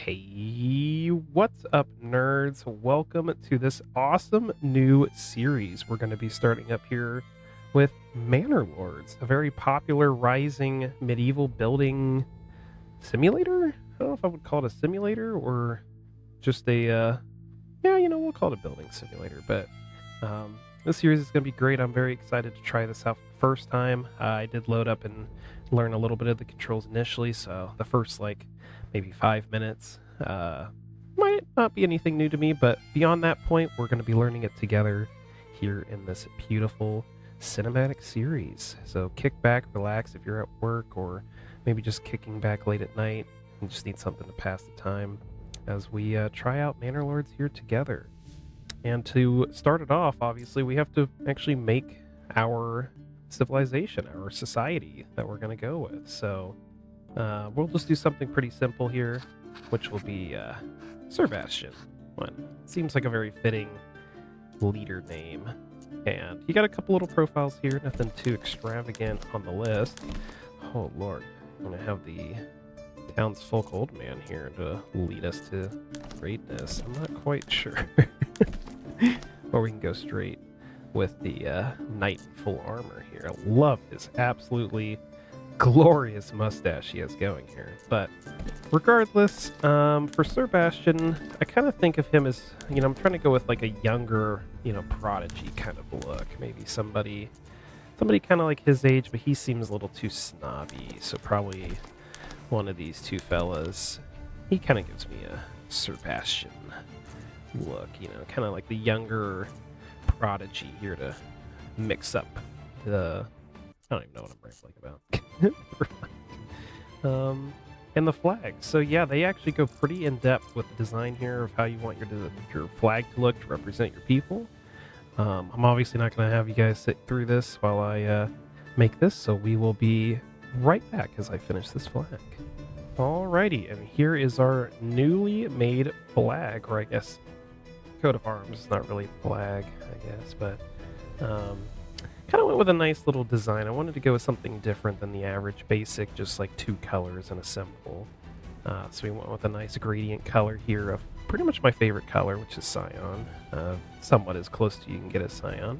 Hey, what's up, nerds? Welcome to this awesome new series we're going to be starting up here with Manor Lords, a very popular rising medieval building simulator. I don't know if I would call it a simulator or just we'll call it a building simulator. But this series is going to be great. I'm very excited to try this out for the first time. I did load up and learn a little bit of the controls initially, so the first maybe 5 minutes might not be anything new to me, but beyond that point, we're going to be learning it together here in this beautiful cinematic series. So kick back, relax if you're at work, or maybe just kicking back late at night and just need something to pass the time as we try out Manor Lords here together. And to start it off, obviously, we have to actually make our civilization, our society that we're going to go with. So we'll just do something pretty simple here, which will be Sir Bastion. Seems like a very fitting leader name. And you got a couple little profiles here, nothing too extravagant on the list. Oh lord, I'm gonna have the townsfolk old man here to lead us to greatness. I'm not quite sure. Or we can go straight with the knight in full armor here. I love his absolutely glorious mustache he has going here. But regardless, for Sir Bastion, I kind of think of him as, I'm trying to go with like a younger, prodigy kind of look. Maybe somebody kind of like his age, but he seems a little too snobby. So probably one of these two fellas. He kind of gives me a Sir Bastion look, kind of like the younger prodigy here to mix up the... I don't even know what I'm rambling about. And the flag. So yeah, they actually go pretty in depth with the design here of how you want your flag to look to represent your people. I'm obviously not going to have you guys sit through this while I make this, so we will be right back as I finish this flag. Alrighty, and here is our newly made flag, or I guess coat of arms. It's not really a flag, I guess, but kind of went with a nice little design. I wanted to go with something different than the average basic, just like two colors and a symbol. So we went with a nice gradient color here of pretty much my favorite color, which is cyan. Somewhat as close to you can get as cyan.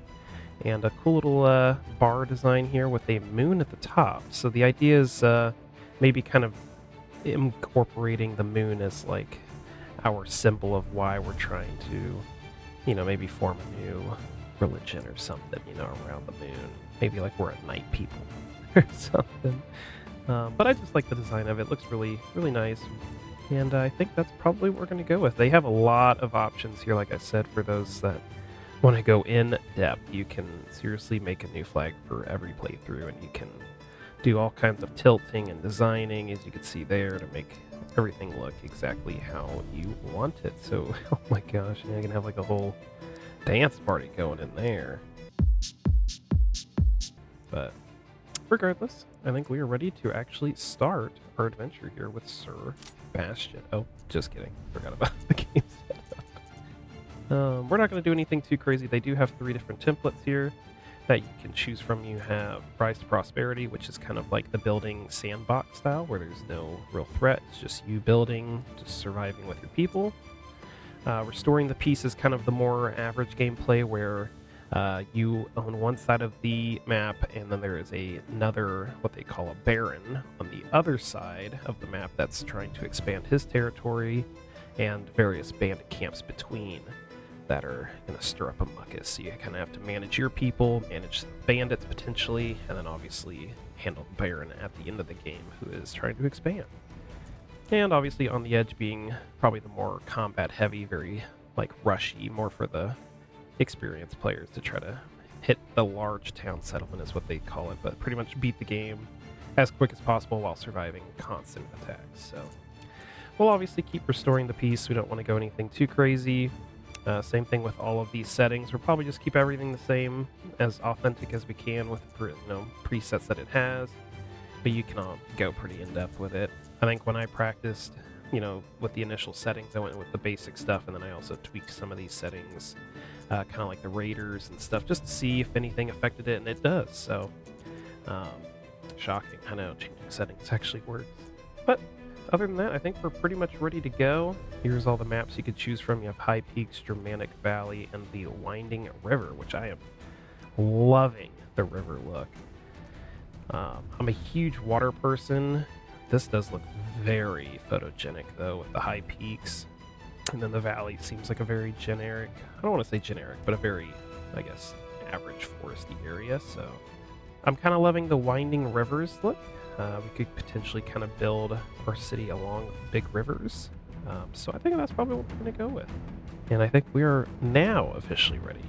And a cool little bar design here with a moon at the top. So the idea is maybe kind of incorporating the moon as like our symbol of why we're trying to, maybe form a new religion or something, around the moon. Maybe like we're a night people or something. But I just like the design of it. It looks really, really nice. And I think that's probably what we're going to go with. They have a lot of options here, like I said, for those that want to go in depth. You can seriously make a new flag for every playthrough, and you can do all kinds of tilting and designing, as you can see there, to make everything look exactly how you want it. So, oh my gosh, I can have like a whole dance party going in there. But regardless, I think we are ready to actually start our adventure here with Sir Bastion. Oh, just kidding. Forgot about the game setup. We're not going to do anything too crazy. They do have 3 different templates here that you can choose from. You have Rise to Prosperity, which is kind of like the building sandbox style, where there's no real threat. It's just you building, just surviving with your people. Restoring the Peace is kind of the more average gameplay, where you own one side of the map, and then there is another, what they call a baron, on the other side of the map that's trying to expand his territory, and various bandit camps between that are going to stir up a muckus. So you kind of have to manage your people, manage the bandits potentially, and then obviously handle the baron at the end of the game who is trying to expand. And obviously on the edge being probably the more combat heavy, very like rushy, more for the experienced players to try to hit the large town settlement is what they call it, but pretty much beat the game as quick as possible while surviving constant attacks. So we'll obviously keep restoring the peace. We don't want to go anything too crazy. Same thing with all of these settings. We'll probably just keep everything the same, as authentic as we can with presets that it has, but you can go pretty in-depth with it. I think when I practiced, with the initial settings, I went with the basic stuff, and then I also tweaked some of these settings, kind of like the raiders and stuff, just to see if anything affected it, and it does. So, shocking. I know, changing settings actually works. But other than that, I think we're pretty much ready to go. Here's all the maps you could choose from. You have High Peaks, Germanic Valley, and the Winding River, which I am loving the river look. I'm a huge water person. This does look very photogenic, though, with the high peaks. And then the valley seems like a very generic, I don't want to say generic, but a very, I guess, average foresty area. So I'm kind of loving the winding rivers look. We could potentially kind of build our city along big rivers. So I think that's probably what we're going to go with. And I think we are now officially ready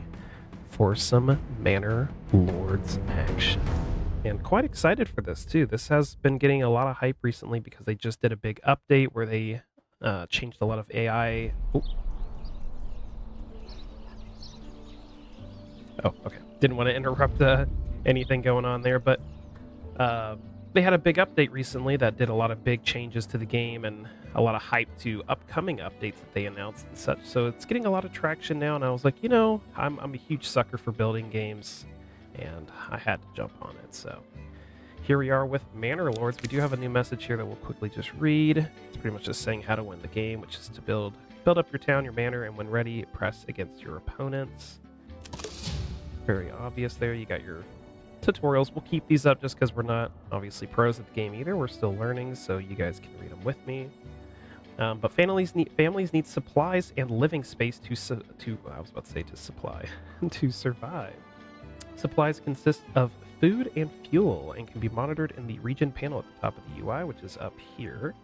for some Manor Lords action. And quite excited for this too. This has been getting a lot of hype recently because they just did a big update where they changed a lot of AI. Oh, okay. Didn't want to interrupt anything going on there, but they had a big update recently that did a lot of big changes to the game and a lot of hype to upcoming updates that they announced and such. So it's getting a lot of traction now, and I was like, I'm a huge sucker for building games, and I had to jump on it. So here we are with Manor Lords. We do have a new message here that we'll quickly just read. It's pretty much just saying how to win the game, which is to build up your town, your manor, and when ready, press against your opponents. Very obvious there. You got your tutorials. We'll keep these up just because we're not obviously pros at the game either. We're still learning, so you guys can read them with me. But families need supplies and living space to supply to survive. Supplies consist of food and fuel and can be monitored in the region panel at the top of the UI, which is up here.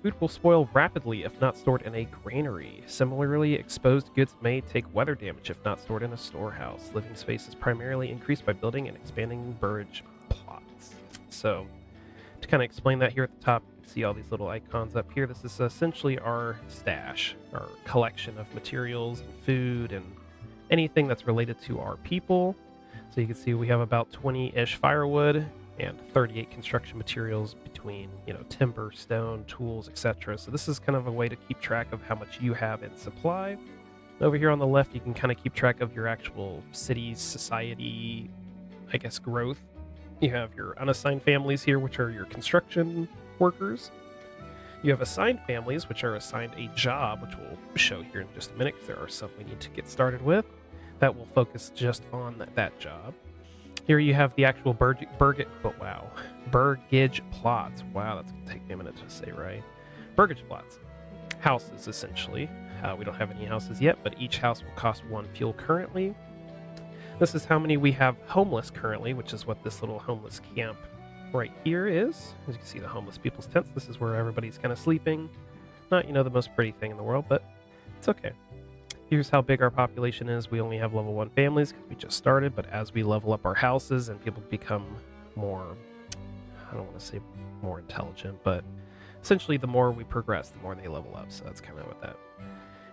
Food will spoil rapidly if not stored in a granary. Similarly, exposed goods may take weather damage if not stored in a storehouse. Living space is primarily increased by building and expanding burge plots. So, to kind of explain that here at the top, you can see all these little icons up here. This is essentially our stash, our collection of materials and food and anything that's related to our people. So you can see we have about 20-ish firewood and 38 construction materials between, timber, stone, tools, etc. So this is kind of a way to keep track of how much you have in supply. Over here on the left, you can kind of keep track of your actual city's society, I guess, growth. You have your unassigned families here, which are your construction workers. You have assigned families, which are assigned a job, which we'll show here in just a minute, because there are some we need to get started with. That will focus just on that job. Here you have the actual burgage plots. Wow, that's going to take me a minute to say right. Burgage plots. Houses, essentially. We don't have any houses yet, but each house will cost 1 fuel currently. This is how many we have homeless currently, which is what this little homeless camp right here is. As you can see, the homeless people's tents. This is where everybody's kind of sleeping. Not, the most pretty thing in the world, but it's okay. Here's how big our population is. We only have level 1 families because we just started, but as we level up our houses and people become more, I don't want to say more intelligent, but essentially the more we progress, the more they level up. So that's kind of what that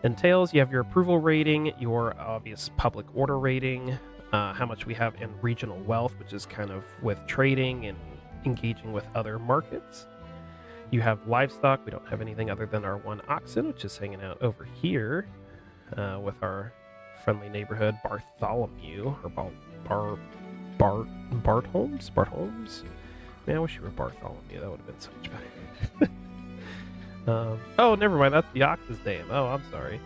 entails. You have your approval rating, your obvious public order rating, how much we have in regional wealth, which is kind of with trading and engaging with other markets. You have livestock. We don't have anything other than our 1 oxen, which is hanging out over here. With our friendly neighborhood Bartholomew, or Bartholmes? Man, I wish you were Bartholomew. That would have been so much better. Oh, never mind. That's the ox's name. Oh, I'm sorry.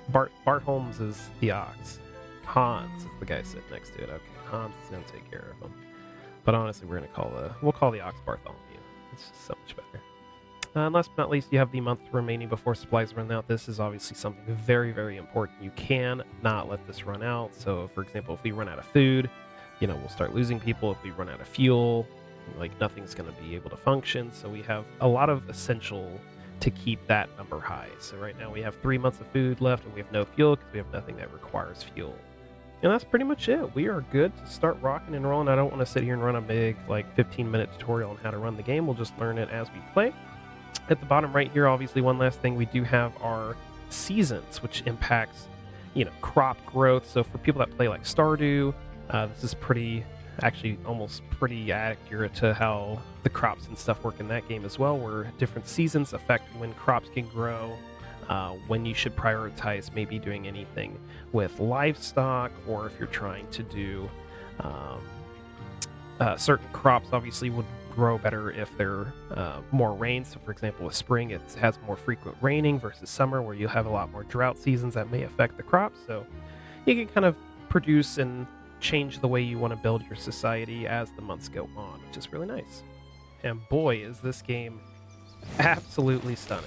Bartholmes is the ox. Hans is the guy sitting next to it. Okay, Hans is gonna take care of him. But honestly, we'll call the ox Bartholomew. It's just so much better. And last but not least, you have the month remaining before supplies run out. This is obviously something very, very important. You can not let this run out. So, for example, if we run out of food, we'll start losing people. If we run out of fuel, nothing's going to be able to function. So we have a lot of essential to keep that number high. So right now we have 3 months of food left, and we have no fuel because we have nothing that requires fuel. And that's pretty much it. We are good to start rocking and rolling. I don't want to sit here and run a big 15-minute tutorial on how to run the game. We'll just learn it as we play. At the bottom right here, obviously, one last thing, we do have our seasons, which impacts, crop growth. So for people that play like Stardew, this is almost pretty accurate to how the crops and stuff work in that game as well, where different seasons affect when crops can grow, when you should prioritize maybe doing anything with livestock, or if you're trying to do certain crops obviously would grow better if they're more rain. So for example, with spring, it has more frequent raining versus summer, where you have a lot more drought seasons that may affect the crops. So you can kind of produce and change the way you want to build your society as the months go on, which is really nice. And boy, is this game absolutely stunning.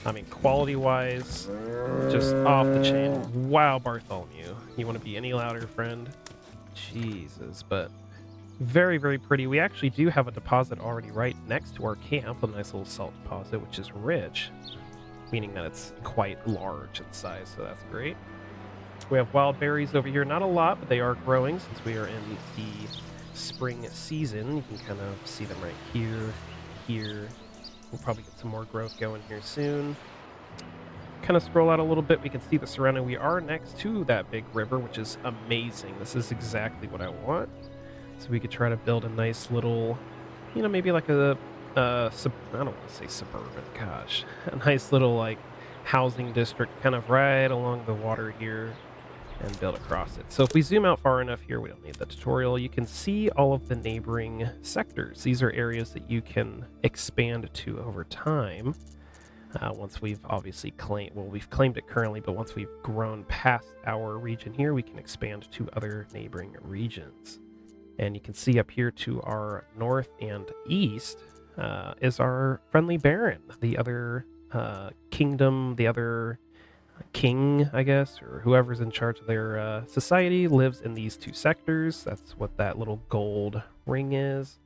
I mean, quality-wise, just off the chain. Wow, Bartholomew. You want to be any louder, friend? Jesus, but very, very pretty. We actually do have a deposit already right next to our camp, a nice little salt deposit, which is rich, meaning that it's quite large in size, so that's great. We have wild berries over here. Not a lot, but they are growing since we are in the spring season. You can kind of see them right here, here. We'll probably get some more growth going here soon. Kind of scroll out a little bit, we can see the surrounding. We are next to that big river, which is amazing. This is exactly what I want. So we could try to build a nice little, you know, maybe like a I don't want to say suburban, gosh. A nice little, like, housing district kind of right along the water here and build across it. So if we zoom out far enough here, we don't need the tutorial, you can see all of the neighboring sectors. These are areas that you can expand to over time. Once we've obviously claimed, well, we've claimed it currently, but once we've grown past our region here, we can expand to other neighboring regions. And you can see up here to our north and east is our friendly baron, the other kingdom, the other king, I guess, or whoever's in charge of their society lives in these two sectors. That's what that little gold ring is.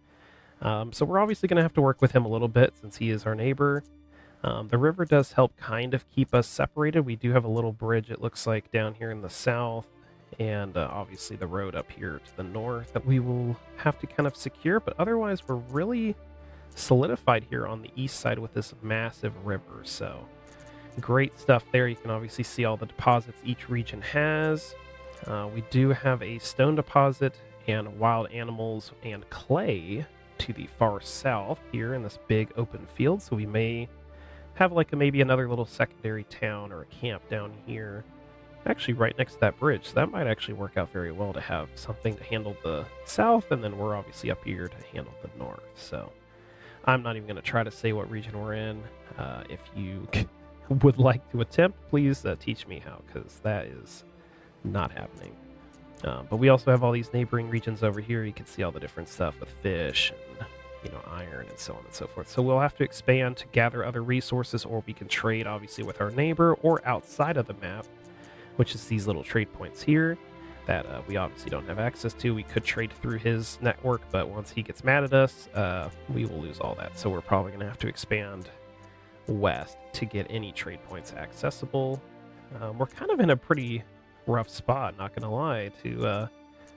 So we're obviously going to have to work with him a little bit since he is our neighbor. The river does help kind of keep us separated. We do have a little bridge, it looks like, down here in the south, and obviously the road up here to the north that we will have to kind of secure, but otherwise we're really solidified here on the east side with this massive river. So great stuff there. You can obviously see all the deposits each region has. We do have a stone deposit and wild animals and clay to the far south here in this big open field, so we may have like maybe another little secondary town or a camp down here, actually right next to that bridge. So that might actually work out very well to have something to handle the south, and then we're obviously up here to handle the north. So I'm not even going to try to say what region we're in. If you would like to attempt, please teach me how, because that is not happening. But we also have all these neighboring regions over here. You can see all the different stuff with fish and, you know, iron and so on and so forth. So we'll have to expand to gather other resources, or we can trade obviously with our neighbor or outside of the map, which is these little trade points here that we obviously don't have access to. We could trade through his network, but once he gets mad at us, we will lose all that. So we're probably going to have to expand west to get any trade points accessible. We're kind of in a pretty rough spot, not going to lie, to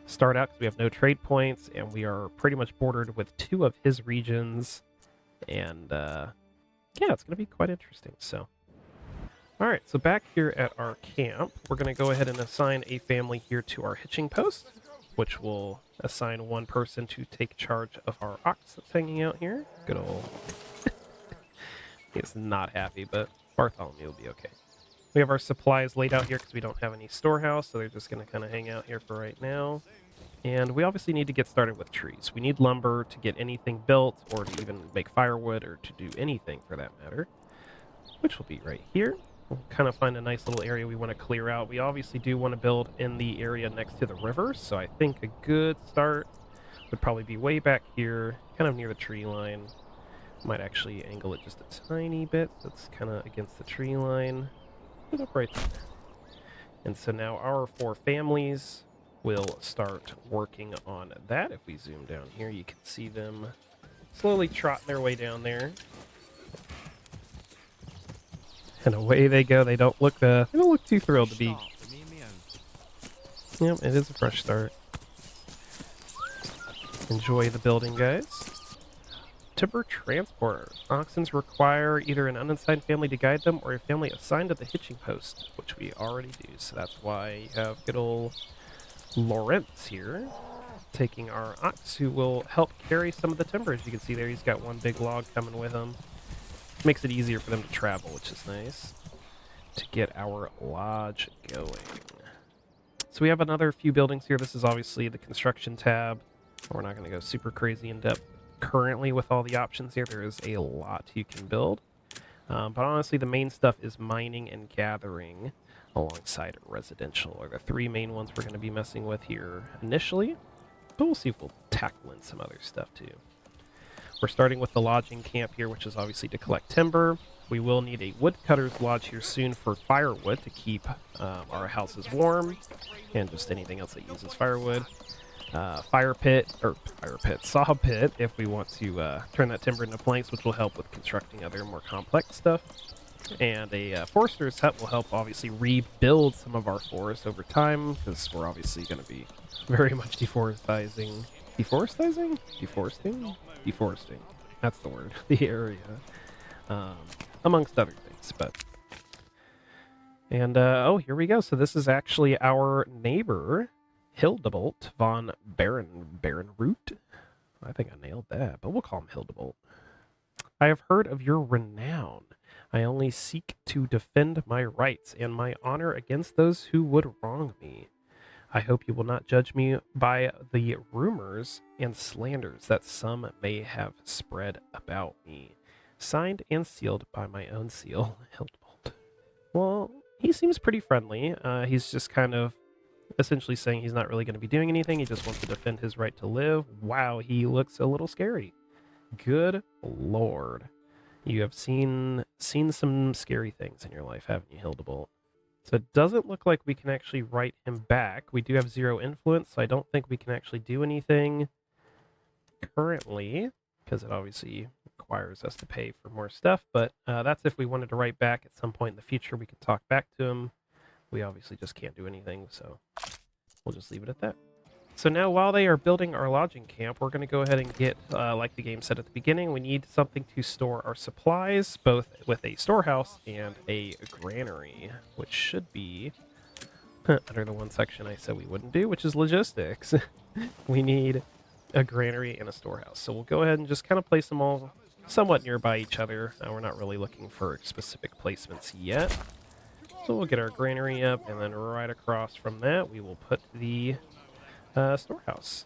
start out, because we have no trade points, and we are pretty much bordered with two of his regions, and yeah, it's going to be quite interesting. So alright, so back here at our camp, we're going to go ahead and assign a family here to our hitching post, which will assign one person to take charge of our ox that's hanging out here. Good old he's not happy, but Bartholomew will be okay. We have our supplies laid out here because we don't have any storehouse, so they're just going to kind of hang out here for right now. And we obviously need to get started with trees. We need lumber to get anything built, or to even make firewood, or to do anything for that matter, which will be right here. We'll kind of find a nice little area we want to clear out. We obviously do want to build in the area next to the river, so I think a good start would probably be way back here, kind of near the tree line. Might actually angle it just a tiny bit, so it's kind of against the tree line. Put it up right there. And so now our four families will start working on that. If we zoom down here, you can see them slowly trotting their way down there. And away they go. They don't look too thrilled to be. Yep, it is a fresh start. Enjoy the building, guys. Timber transporter. Oxen require either an unassigned family to guide them, or a family assigned to the hitching post, which we already do. So that's why you have good old Lawrence here, taking our ox, who will help carry some of the timber. As you can see there, he's got one big log coming with him. Makes it easier for them to travel, which is nice, to get our lodge going. So we have another few buildings here. This is obviously the construction tab. We're not going to go super crazy in depth currently with all the options here, there is a lot you can build. But honestly, the main stuff is mining and gathering alongside residential are the three main ones we're going to be messing with here initially. But we'll see if we'll tackle in some other stuff too. We're starting with the lodging camp here, which is obviously to collect timber. We will need a woodcutter's lodge here soon for firewood to keep our houses warm and just anything else that uses firewood. Fire pit, saw pit, if we want to turn that timber into planks, which will help with constructing other more complex stuff. And a forester's hut will help obviously rebuild some of our forest over time, because we're obviously going to be very much deforesting. Deforesting. That's the word. The area. Amongst other things, but... And, oh, here we go. So this is actually our neighbor, Hildebolt von Barenroot. I think I nailed that, but we'll call him Hildebolt. I have heard of your renown. I only seek to defend my rights and my honor against those who would wrong me. I hope you will not judge me by the rumors and slanders that some may have spread about me. Signed and sealed by my own seal, Hildebolt. Well, he seems pretty friendly. He's just kind of essentially saying he's not really going to be doing anything. He just wants to defend his right to live. Wow, he looks a little scary. Good lord. You have seen some scary things in your life, haven't you, Hildebolt? So it doesn't look like we can actually write him back. We do have 0 influence, so I don't think we can actually do anything currently, because it obviously requires us to pay for more stuff, but that's if we wanted to write back at some point in the future. We can talk back to him. We obviously just can't do anything, so we'll just leave it at that. So now while they are building our lodging camp, we're going to go ahead and get, like the game said at the beginning, we need something to store our supplies, both with a storehouse and a granary, which should be under the one section I said we wouldn't do, which is logistics. We need a granary and a storehouse. So we'll go ahead and just kind of place them all somewhat nearby each other. We're not really looking for specific placements yet. So we'll get our granary up, and then right across from that, we will put the storehouse.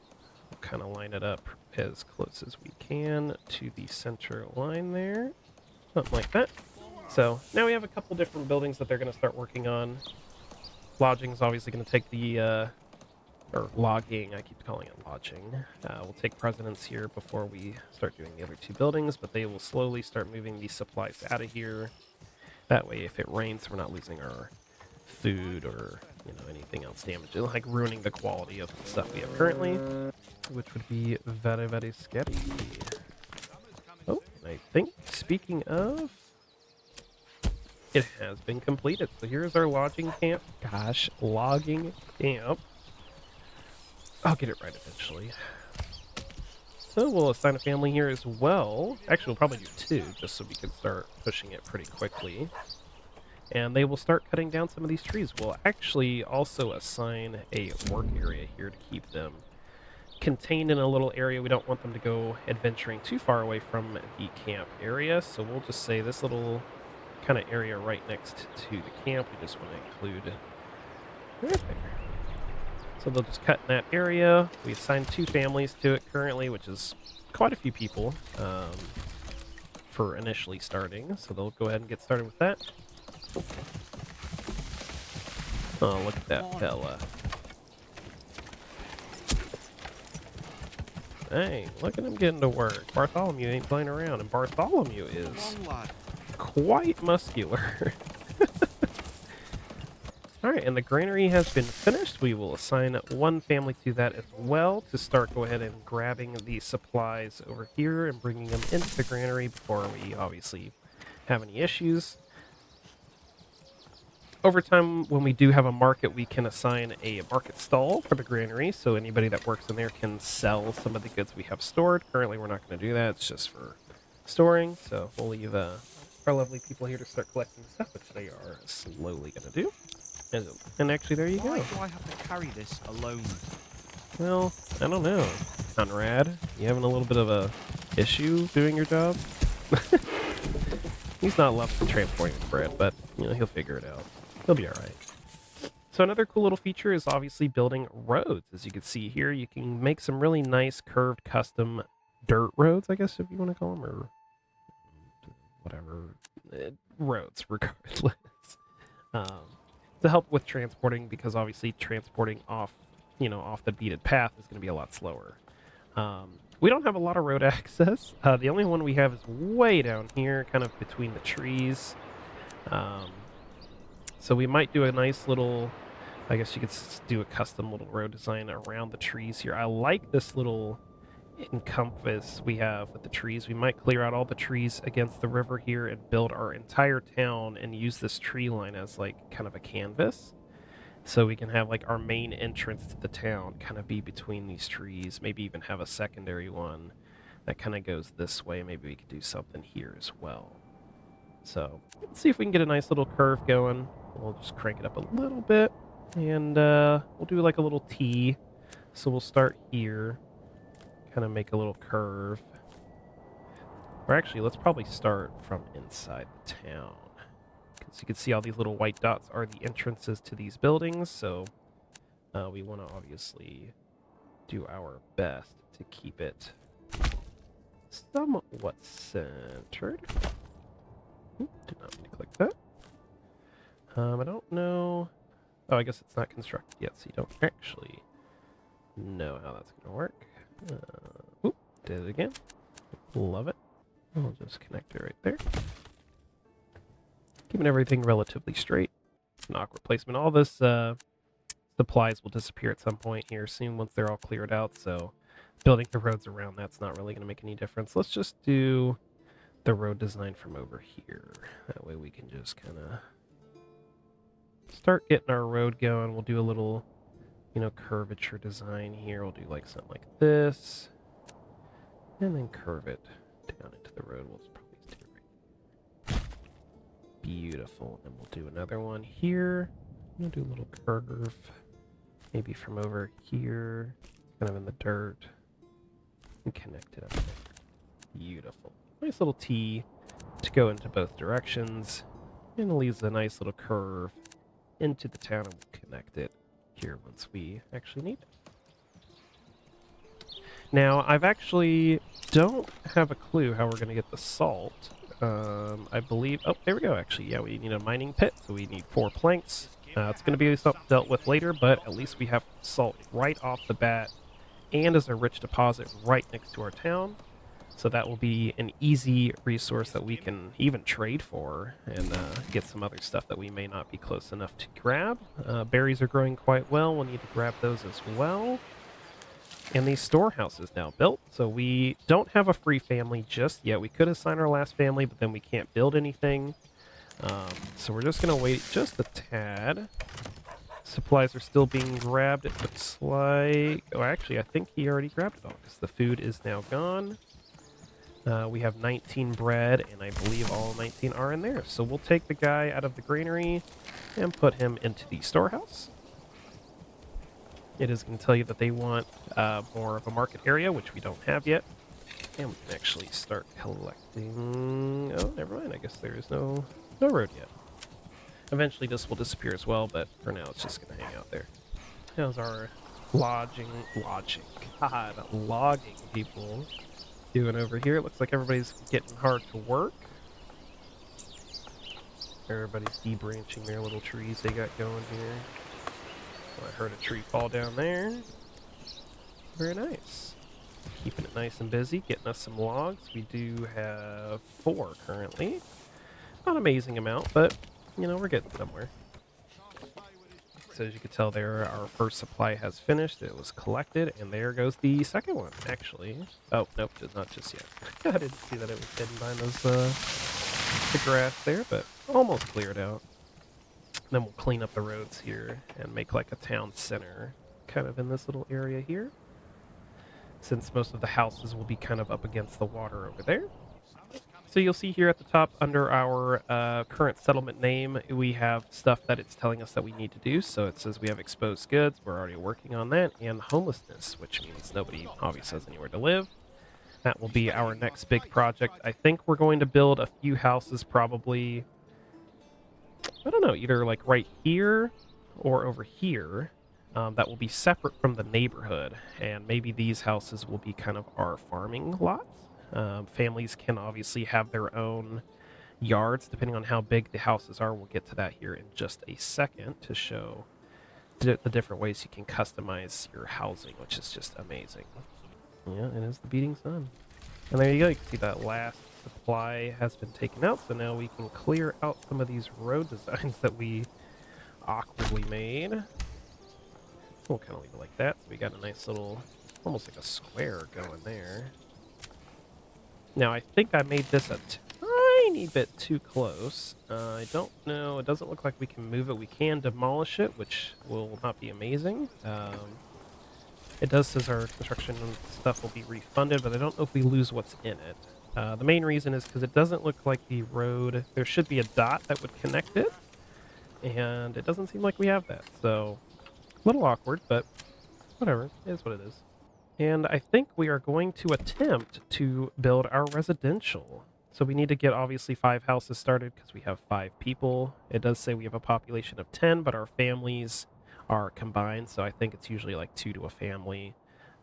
We'll kind of line it up as close as we can to the center line there. Something like that. So now we have a couple different buildings that they're going to start working on. Lodging is obviously going to take the, or logging, I keep calling it lodging. We'll take precedence here before we start doing the other two buildings, but they will slowly start moving these supplies out of here. That way, if it rains, we're not losing our food or, you know, anything else damaged, like ruining the quality of the stuff we have currently, which would be very, very scary. Oh, and I think, speaking of, it has been completed. So here's our lodging camp. Gosh, logging camp. I'll get it right eventually. So we'll assign a family here as well. Actually, we'll probably do 2, just so we can start pushing it pretty quickly. And they will start cutting down some of these trees. We'll actually also assign a work area here to keep them contained in a little area. We don't want them to go adventuring too far away from the camp area, so we'll just say this little kind of area right next to the camp, we just want to include right there. So they'll just cut in that area. We assigned 2 families to it currently, which is quite a few people for initially starting, so they'll go ahead and get started with that. Oh, look at that fella. Dang, look at him getting to work. Bartholomew ain't playing around, and Bartholomew is quite muscular. Alright, and the granary has been finished. We will assign 1 family to that as well to start go ahead and grabbing the supplies over here and bringing them into the granary before we obviously have any issues. Over time, when we do have a market, we can assign a market stall for the granary, so anybody that works in there can sell some of the goods we have stored. Currently, we're not going to do that. It's just for storing, so we'll leave our lovely people here to start collecting stuff, which they are slowly going to do. And actually, there you go. Why do I have to carry this alone? Well, I don't know. Conrad, you having a little bit of a issue doing your job? He's not loving transporting bread, but, you know, he'll figure it out. He'll be alright. So another cool little feature is obviously building roads. As you can see here, you can make some really nice curved custom dirt roads, I guess, if you want to call them, or whatever. Roads, regardless. um, to help with transporting, because obviously transporting off, off the beaten path is going to be a lot slower. We don't have a lot of road access. The only one we have is way down here, kind of between the trees. Um, so we might do a nice little, I guess you could do a custom little road design around the trees here. I like this little encompass we have with the trees. We might clear out all the trees against the river here and build our entire town and use this tree line as like kind of a canvas. So we can have like our main entrance to the town kind of be between these trees, maybe even have a secondary one that kind of goes this way. Maybe we could do something here as well. So let's see if we can get a nice little curve going. We'll just crank it up a little bit, and we'll do like a little T. So we'll start here, kind of make a little curve. Or actually, let's probably start from inside the town. Because you can see all these little white dots are the entrances to these buildings, so we want to obviously do our best to keep it somewhat centered. Oop, did not mean to click that. I don't know. Oh, I guess it's not constructed yet, so you don't actually know how that's going to work. Oop, did it again. Love it. I'll just connect it right there. Keeping everything relatively straight. An awkward placement. All this supplies will disappear at some point here soon once they're all cleared out, so building the roads around that's not really going to make any difference. Let's just do the road design from over here. That way we can just kind of start getting our road going. We'll do a little, curvature design here. We'll do like something like this, and then curve it down into the road. We'll just probably do it right. Beautiful. And we'll do another one here. We'll do a little curve, maybe from over here, kind of in the dirt, and connect it up there. Beautiful. Nice little T to go into both directions, and it leaves a nice little curve into the town, and we'll connect it here once we actually need it. Now, I've actually don't have a clue how we're going to get the salt. I believe... Oh, there we go, actually. Yeah, we need a mining pit, so we need 4 planks. It's going to be something dealt with later, but at least we have salt right off the bat, and as a rich deposit right next to our town. So that will be an easy resource that we can even trade for and get some other stuff that we may not be close enough to grab. Berries are growing quite well. We'll need to grab those as well. And the storehouse is now built, so we don't have a free family just yet. We could assign our last family, but then we can't build anything. So we're just going to wait just a tad. Supplies are still being grabbed, it looks like. Oh, actually, I think he already grabbed it all, because the food is now gone. We have 19 bread, and I believe all 19 are in there. So we'll take the guy out of the granary and put him into the storehouse. It is going to tell you that they want more of a market area, which we don't have yet. And we can actually start collecting... Oh, never mind. I guess there is no road yet. Eventually this will disappear as well, but for now it's just going to hang out there. How's our logging people doing over here? It looks like everybody's getting hard to work. Everybody's debranching their little trees they got going here. Oh, I heard a tree fall down there. Very nice. Keeping it nice and busy, getting us some logs. We do have 4 currently. Not an amazing amount, but, we're getting somewhere. So as you can tell there, our first supply has finished. It was collected, and there goes the second one, actually. Oh, nope, not just yet. I didn't see that it was hidden behind those, the grass there, but almost cleared out. Then we'll clean up the roads here and make like a town center kind of in this little area here, since most of the houses will be kind of up against the water over there. So you'll see here at the top under our current settlement name, we have stuff that it's telling us that we need to do. So it says we have exposed goods, we're already working on that, and homelessness, which means nobody obviously has anywhere to live. That will be our next big project. I think we're going to build a few houses probably, I don't know, either like right here or over here. that will be separate from the neighborhood, and maybe these houses will be kind of our farming lots. Families can obviously have their own yards depending on how big the houses are. We'll get to that here in just a second to show the different ways you can customize your housing, which is just amazing. Yeah, it is the beating sun. And there you go, you can see that last supply has been taken out, so now we can clear out some of these road designs that we awkwardly made. We'll kind of leave it like that, so we got a nice little, almost like a square going there. Now, I think I made this a tiny bit too close. I don't know, it doesn't look like we can move it. We can demolish it, which will not be amazing. It does says our construction stuff will be refunded, but I don't know if we lose what's in it. The main reason is because it doesn't look like the road, there should be a dot that would connect it, and it doesn't seem like we have that, so a little awkward, but whatever, it is what it is. And I think we are going to attempt to build our residential. So we need to get obviously 5 houses started because we have 5 people. It does say we have a population of 10, but our families are combined, so I think it's usually like 2 to a family,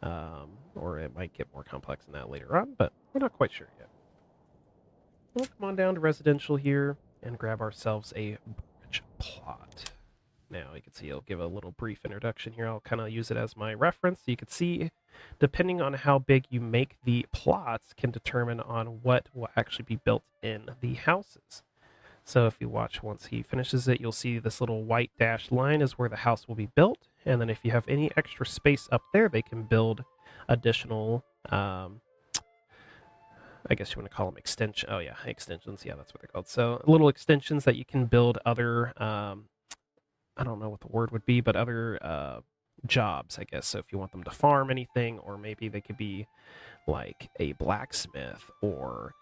or it might get more complex than that later on, but we're not quite sure yet. We'll come on down to residential here and grab ourselves a bridge plot. Now you can see I'll give a little brief introduction here. I'll kind of use it as my reference. So you can see, depending on how big you make the plots, can determine on what will actually be built in the houses. So if you watch once he finishes it, you'll see this little white dashed line is where the house will be built. And then if you have any extra space up there, they can build additional, I guess you want to call them extension. Oh yeah, extensions. Yeah, that's what they're called. So little extensions that you can build other, I don't know what the word would be, but other jobs, I guess. So if you want them to farm anything, or maybe they could be like a blacksmith or,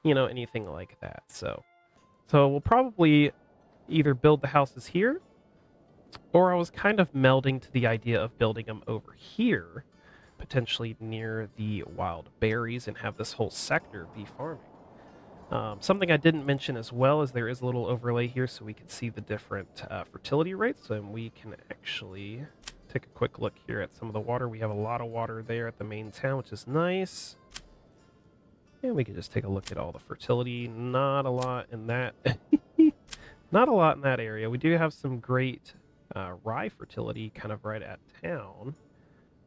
anything like that. So we'll probably either build the houses here, or I was kind of melding to the idea of building them over here, potentially near the wild berries, and have this whole sector be farming. Something I didn't mention as well is there is a little overlay here so we can see the different fertility rates, and we can actually take a quick look here at some of the water. We have a lot of water there at the main town, which is nice. And we can just take a look at all the fertility. Not a lot in that. Not a lot in that area. We do have some great rye fertility kind of right at town,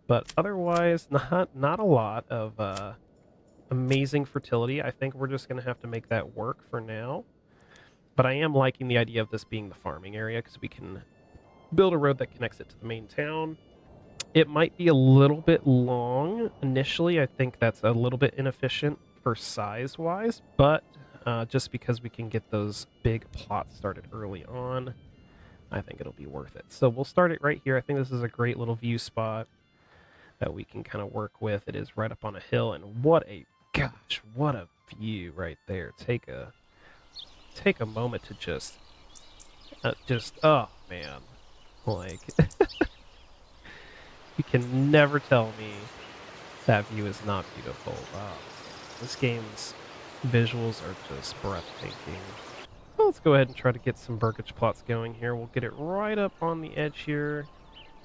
but otherwise not a lot of amazing fertility. I think we're just going to have to make that work for now. But I am liking the idea of this being the farming area because we can build a road that connects it to the main town. It might be a little bit long initially. I think that's a little bit inefficient for size-wise, but just because we can get those big plots started early on, I think it'll be worth it. So we'll start it right here. I think this is a great little view spot that we can kind of work with. It is right up on a hill, and what a view right there. Take a moment to just oh man, like you can never tell me that view is not beautiful. Wow, this game's visuals are just breathtaking. So let's go ahead and try to get some burgage plots going here. We'll get it right up on the edge here.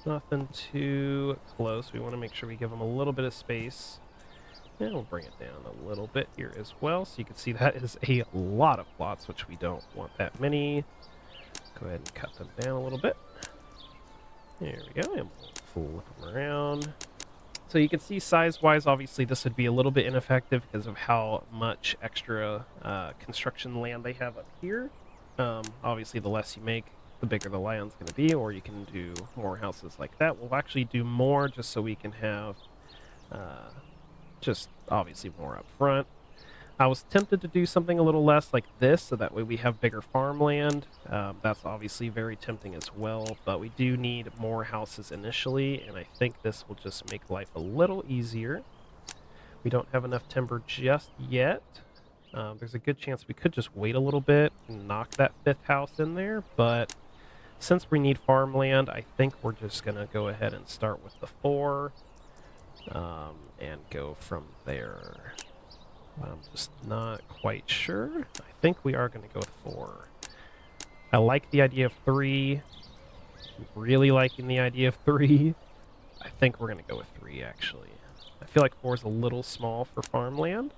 Nothing too close. We want to make sure we give them a little bit of space. And we'll bring it down a little bit here as well. So you can see that is a lot of plots, which we don't want that many. Go ahead and cut them down a little bit. There we go. And we'll flip them around. So you can see size-wise, obviously this would be a little bit ineffective because of how much extra construction land they have up here. Obviously the less you make, the bigger the land's going to be, or you can do more houses like that. We'll actually do more just so we can have just obviously more up front. I was tempted to do something a little less like this, so that way we have bigger farmland. That's obviously very tempting as well, but we do need more houses initially, and I think this will just make life a little easier. We don't have enough timber just yet. There's a good chance we could just wait a little bit and knock that 5th house in there, but since we need farmland, I think we're just going to go ahead and start with the 4 and go from there. I'm just not quite sure. I think we are going to go with 4. I like the idea of 3. Really liking the idea of 3. I think we're going to go with 3, actually. I feel like 4 is a little small for farmland,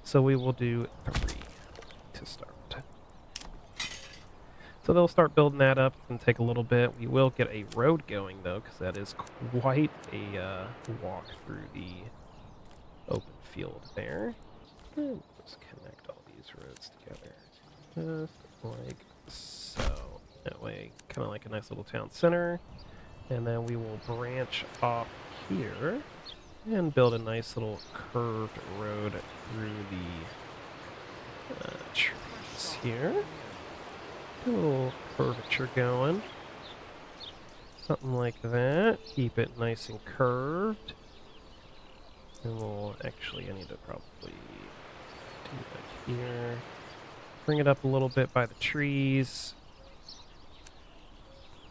so we will do 3 to start. So they'll start building that up. It's going to take a little bit. We will get a road going, though, because that is quite a walk through the open field there. And just connect all these roads together. Just like so. That way, kind of like a nice little town center. And then we will branch off here and build a nice little curved road through the trees here. A little curvature going. Something like that. Keep it nice and curved. And we'll actually, I need to probably do that here. Bring it up a little bit by the trees.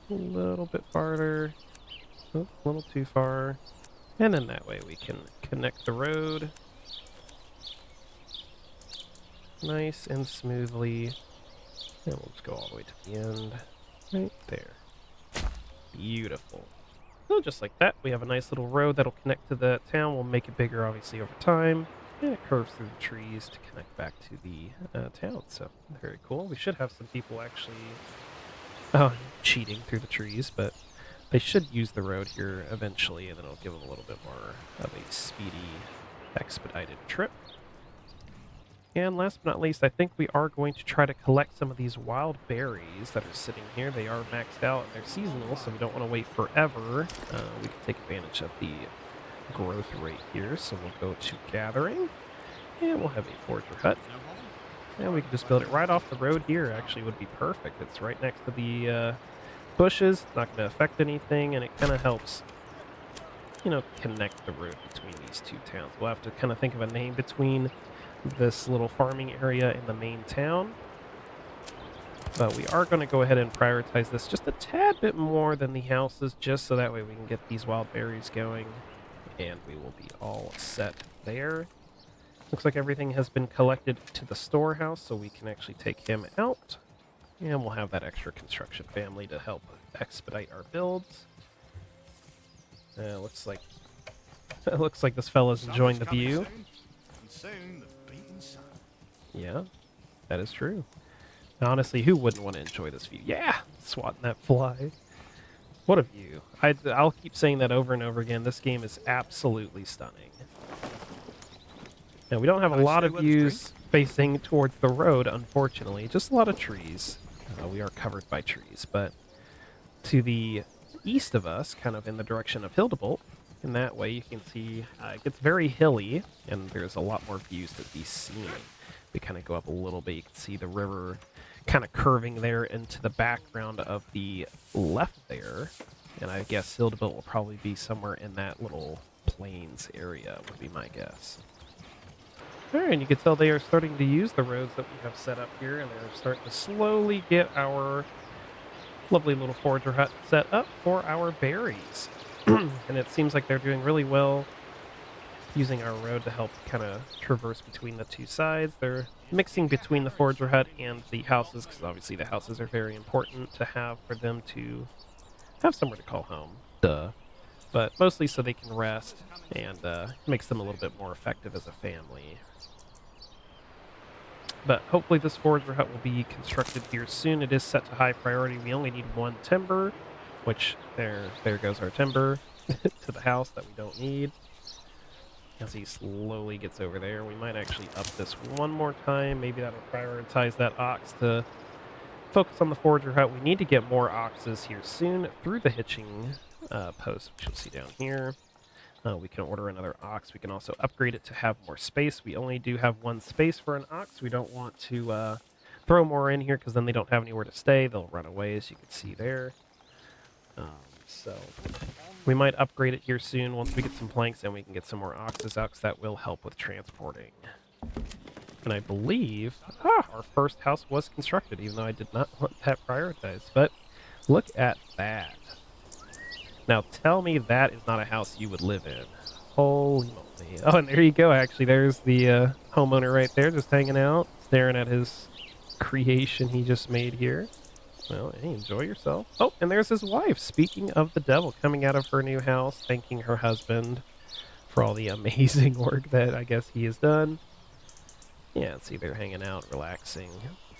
A little bit farther. Oh, a little too far. And then that way we can connect the road nice and smoothly. And we'll just go all the way to the end. Right there. Beautiful. So just like that, we have a nice little road that'll connect to the town. We'll make it bigger, obviously, over time. And it curves through the trees to connect back to the town. So, very cool. We should have some people actually cheating through the trees, but they should use the road here eventually, and then it'll give them a little bit more of a speedy, expedited trip. And last but not least, I think we are going to try to collect some of these wild berries that are sitting here. They are maxed out and they're seasonal, so we don't want to wait forever. We can take advantage of the growth rate here, so we'll go to gathering, and we'll have a forager hut. And we can just build it right off the road here. Actually would be perfect. It's right next to the bushes, not going to affect anything, and it kind of helps, you know, connect the road between these two towns. We'll have to kind of think of a name between this little farming area and the main town. But we are going to go ahead and prioritize this just a tad bit more than the houses, just so that way we can get these wild berries going, and we will be all set there. Looks like everything has been collected to the storehouse, so we can actually take him out. And we'll have that extra construction family to help expedite our builds. Looks like it looks like this fella's enjoying the view. Yeah, that is true. Honestly, who wouldn't want to enjoy this view? Yeah, swatting that fly. What a view. I'll keep saying that over and over again. This game is absolutely stunning. Now, we don't have a lot of views facing towards the road, unfortunately. Just a lot of trees. We are covered by trees, but to the east of us, kind of in the direction of Hildebolt, in that way you can see it gets very hilly, and there's a lot more views to be seen. We kind of go up a little bit, you can see the river kind of curving there into the background of the left there, and I guess Hildebolt will probably be somewhere in that little plains area, would be my guess. Alright, and you can tell they are starting to use the roads that we have set up here, and they're starting to slowly get our lovely little forager hut set up for our berries. And it seems like they're doing really well using our road to help kind of traverse between the two sides. They're mixing between the forager hut and the houses, because obviously the houses are very important to have for them to have somewhere to call home. Duh. But mostly so they can rest, and makes them a little bit more effective as a family. But hopefully this forager hut will be constructed here soon. It is set to high priority. We only need 1 timber, which there goes our timber to the house that we don't need. As he slowly gets over there, we might actually up this one more time. Maybe that'll prioritize that ox to focus on the forager hut. We need to get more oxes here soon through the hitching post, which you'll see down here. We can order another ox. We can also upgrade it to have more space. We only do have 1 space for an ox. We don't want to throw more in here, because then they don't have anywhere to stay. They'll run away, as you can see there. So we might upgrade it here soon once we get some planks and we can get some more oxes out, because that will help with transporting. And I believe our first house was constructed, even though I did not want that prioritized. But look at that. Now tell me that is not a house you would live in. Holy moly. Oh, and there you go, actually. There's the homeowner right there, just hanging out, staring at his creation he just made here. Well, hey, enjoy yourself. Oh, and there's his wife. Speaking of the devil, coming out of her new house, thanking her husband for all the amazing work that I guess he has done. Yeah, let's see, they're hanging out, relaxing.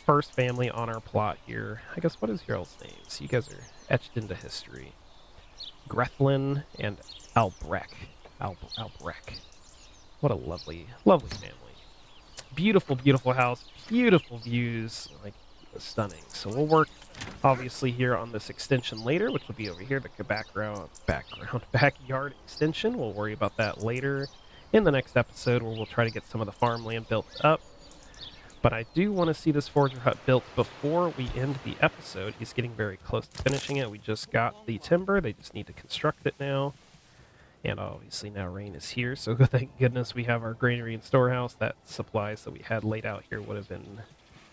First family on our plot here. I guess, what is your all's names? You guys are etched into history. Grethlin and Albrecht. Albrecht. What a lovely, lovely family. Beautiful, beautiful house, beautiful views, like stunning. So we'll work obviously here on this extension later, which will be over here, the backyard extension. We'll worry about that later in the next episode, where we'll try to get some of the farmland built up. But I do want to see this forager hut built before we end the episode. He's getting very close to finishing it. We just got the timber. They just need to construct it now. And obviously now rain is here, so thank goodness we have our granary and storehouse. That supplies that we had laid out here would have been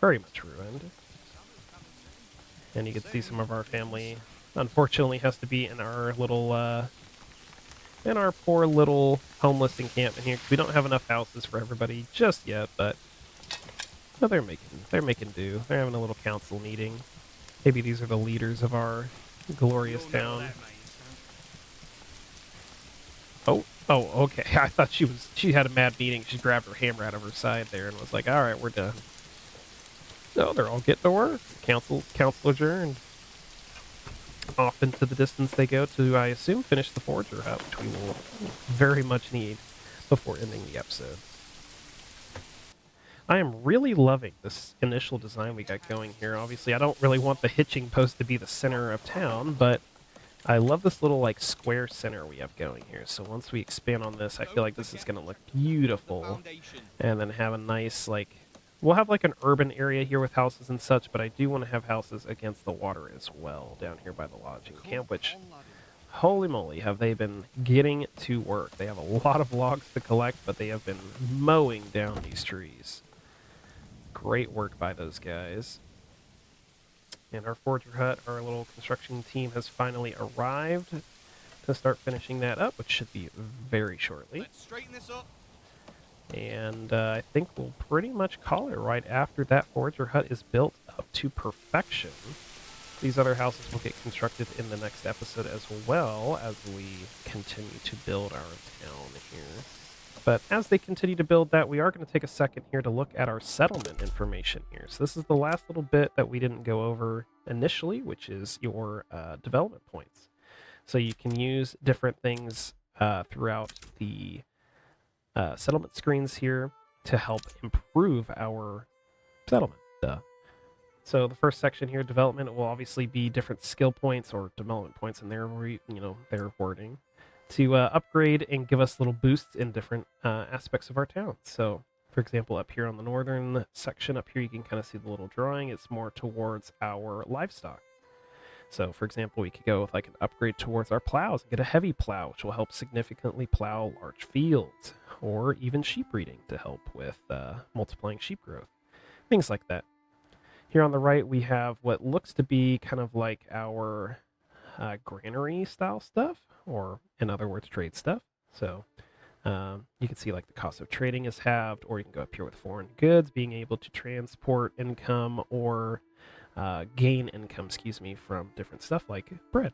very much ruined. And you can see some of our family, unfortunately, has to be in our little, in our poor little homeless encampment here. We don't have enough houses for everybody just yet, but well, they're making do. They're having a little council meeting. Maybe these are the leaders of our glorious town. Oh, okay. I thought she had a mad meeting. She grabbed her hammer out of her side there and was like, "All right, we're done." No, they're all getting to work. Council adjourned. Off into the distance they go to, I assume, finish the forager hut, which we will very much need before ending the episode. I am really loving this initial design we got going here. Obviously, I don't really want the hitching post to be the center of town, but I love this little like square center we have going here. So once we expand on this, I feel like this is going to look beautiful. And then have a nice like, we'll have like an urban area here with houses and such, but I do want to have houses against the water as well down here by the lodging camp, which, holy moly, have they been getting to work. They have a lot of logs to collect, but they have been mowing down these trees. Great work by those guys. And our forager hut, our little construction team, has finally arrived to start finishing that up, which should be very shortly. Let's straighten this up. And I think we'll pretty much call it right after that forager hut is built up to perfection. These other houses will get constructed in the next episode as well, as we continue to build our town here. But as they continue to build that, we are going to take a second here to look at our settlement information here. So this is the last little bit that we didn't go over initially, which is your development points. So you can use different things throughout the settlement screens here to help improve our settlement. So the first section here, development, will obviously be different skill points or development points in their their wording, to upgrade and give us little boosts in different aspects of our town. So, for example, up here on the northern section, up here you can kind of see the little drawing. It's more towards our livestock. So, for example, we could go with like an upgrade towards our plows and get a heavy plow, which will help significantly plow large fields, or even sheep breeding to help with multiplying sheep growth. Things like that. Here on the right, we have what looks to be kind of like our granary style stuff, or in other words, trade stuff. So you can see like the cost of trading is halved, or you can go up here with foreign goods, being able to transport income or gain income, from different stuff like bread.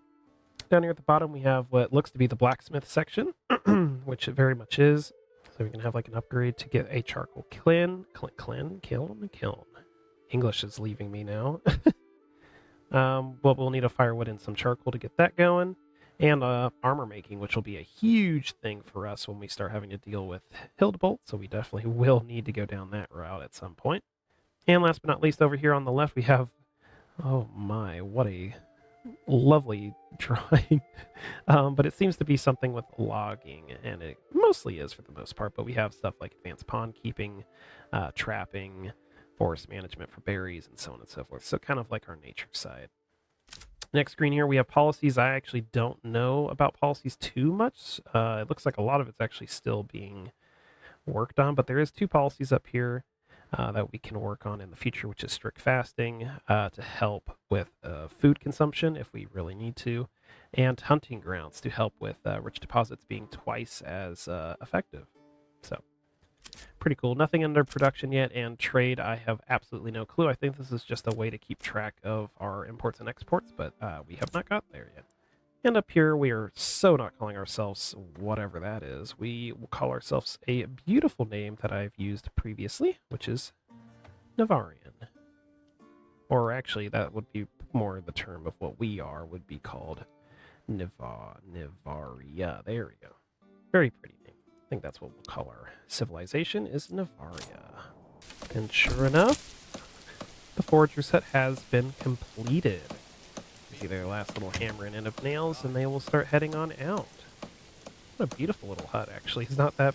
Down here at the bottom, we have what looks to be the blacksmith section, which it very much is. So we can have like an upgrade to get a charcoal kiln. English is leaving me now. Well, we'll need a firewood and some charcoal to get that going, and armor making, which will be a huge thing for us when we start having to deal with Hildebolt, so we definitely will need to go down that route at some point. And last but not least, over here on the left, we have, oh my, what a lovely drawing. But it seems to be something with logging, and it mostly is for the most part, but we have stuff like advanced pond keeping, trapping, forest management for berries, and so on and so forth. So kind of like our nature side. Next screen here, we have policies. I actually don't know about policies too much. It looks like a lot of it's actually still being worked on, but there is 2 policies up here that we can work on in the future, which is strict fasting to help with food consumption if we really need to, and hunting grounds to help with rich deposits being twice as effective. So Pretty cool. Nothing under production yet, and trade, I have absolutely no clue. I think this is just a way to keep track of our imports and exports, but we have not got there yet. And up here, we are so not calling ourselves whatever that is. We will call ourselves a beautiful name that I've used previously, which is Navarian. Or actually, that would be more the term of what we are, would be called Nivaria. There we go. Very pretty name. I think that's what we'll call our civilization, is Navaria. And sure enough, the forager's hut has been completed. See their last little hammering in of nails, and they will start heading on out. What a beautiful little hut, actually. It's not that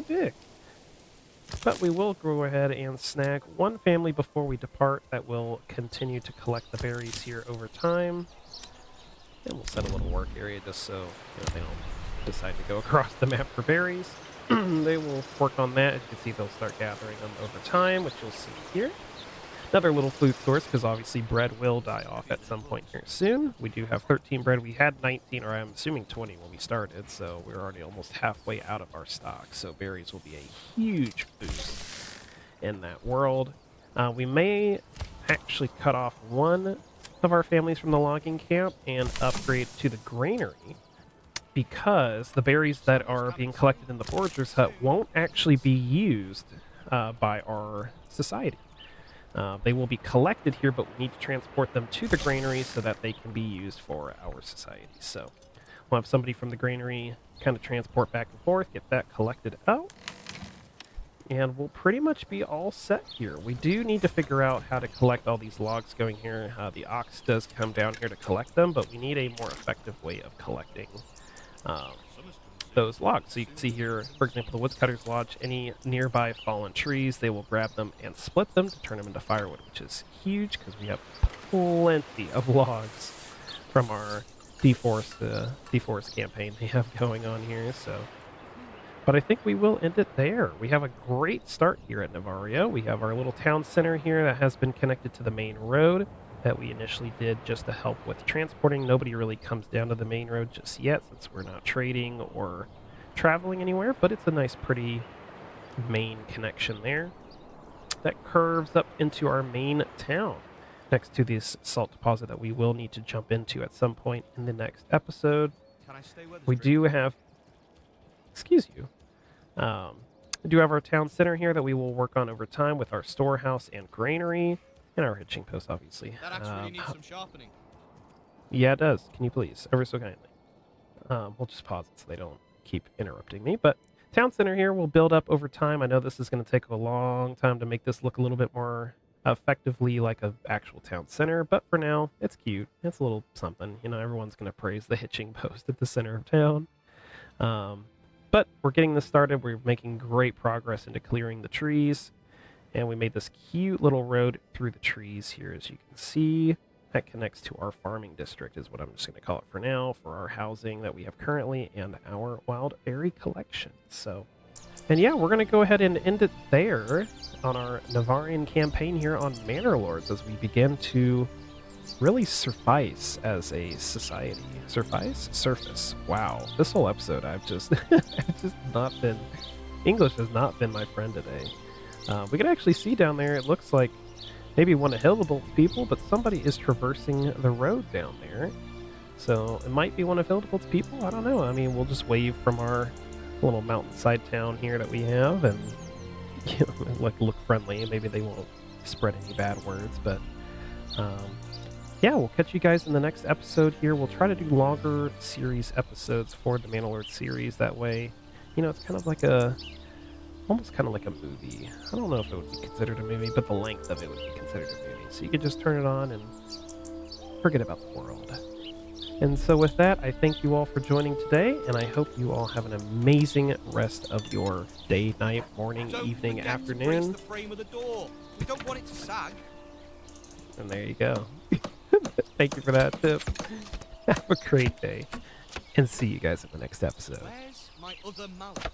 big. But we will go ahead and snag one family before we depart that will continue to collect the berries here over time. And we'll set a little work area just so they don't decide to go across the map for berries. They will work on that. As you can see, they'll start gathering them over time, which you'll see here. Another little food source, because obviously bread will die off at some point here soon. We do have 13 bread. We had 19, or I'm assuming 20 when we started, so we're already almost halfway out of our stock. So berries will be a huge boost in that world. We may actually cut off one of our families from the logging camp and upgrade to the granary, because the berries that are being collected in the forager's hut won't actually be used by our society. They will be collected here, but we need to transport them to the granary so that they can be used for our society. So we'll have somebody from the granary kind of transport back and forth, get that collected out, and we'll pretty much be all set here. We do need to figure out how to collect all these logs going here. The ox does come down here to collect them, but we need a more effective way of collecting those logs. So you can see here, for example, the woodcutters lodge any nearby fallen trees. They will grab them and split them to turn them into firewood, which is huge because we have plenty of logs from our deforest campaign they have going on here. So, but I think we will end it there. We have a great start here at Navario. We have our little town center here that has been connected to the main road that we initially did just to help with transporting. Nobody really comes down to the main road just yet since we're not trading or traveling anywhere, but it's a nice, pretty main connection there that curves up into our main town next to this salt deposit that we will need to jump into at some point in the next episode. Can I stay where the We do have, excuse you, we do have our town center here that we will work on over time with our storehouse and granary. And our hitching post, obviously. That actually needs some sharpening. Yeah, it does. Can you please? Ever so kindly. We'll just pause it so they don't keep interrupting me. But town center here will build up over time. I know this is going to take a long time to make this look a little bit more effectively like an actual town center. But for now, it's cute. It's a little something. You know, everyone's going to praise the hitching post at the center of town. But we're getting this started. We're making great progress into clearing the trees. And we made this cute little road through the trees here, as you can see. That connects to our farming district, is what I'm just going to call it for now, for our housing that we have currently and our wild berry collection. So, and yeah, we're going to go ahead and end it there on our Navarian campaign here on Manor Lords as we begin to really suffice as a society. Surface. Wow. This whole episode, I've just not been... English has not been my friend today. We can actually see down there, it looks like maybe one of Hildebolt's people, but somebody is traversing the road down there. So it might be one of Hildebolt's people, I don't know. I mean, we'll just wave from our little mountainside town here that we have and look friendly, and maybe they won't spread any bad words, but yeah, we'll catch you guys in the next episode here. We'll try to do longer series episodes for the Manor Lord series. That way, you know, it's kind of like almost kind of like a movie. I don't know if it would be considered a movie, but the length of it would be considered a movie. So you could just turn it on and forget about the world. And so with that, I thank you all for joining today, and I hope you all have an amazing rest of your day, night, morning, evening, afternoon. The frame of the door. We don't want it to sag. And there you go. Thank you for that tip. Have a great day, and see you guys in the next episode. Where's my other mallet?